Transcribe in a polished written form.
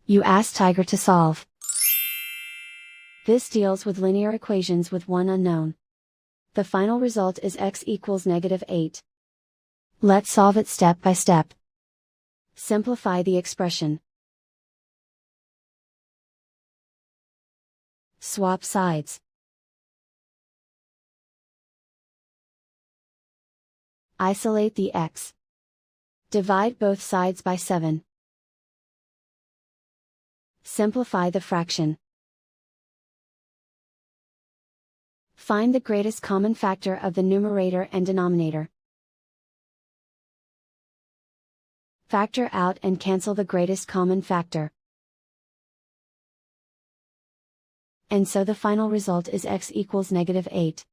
You ask Tiger to solve. This deals with linear equations with one unknown. The final result is x equals -8. Let's solve it step by step. Simplify the expression. Swap sides. Isolate the x. Divide both sides by 7. Simplify the fraction. Find the greatest common factor of the numerator and denominator. Factor out and cancel the greatest common factor. And so the final result is x equals -8.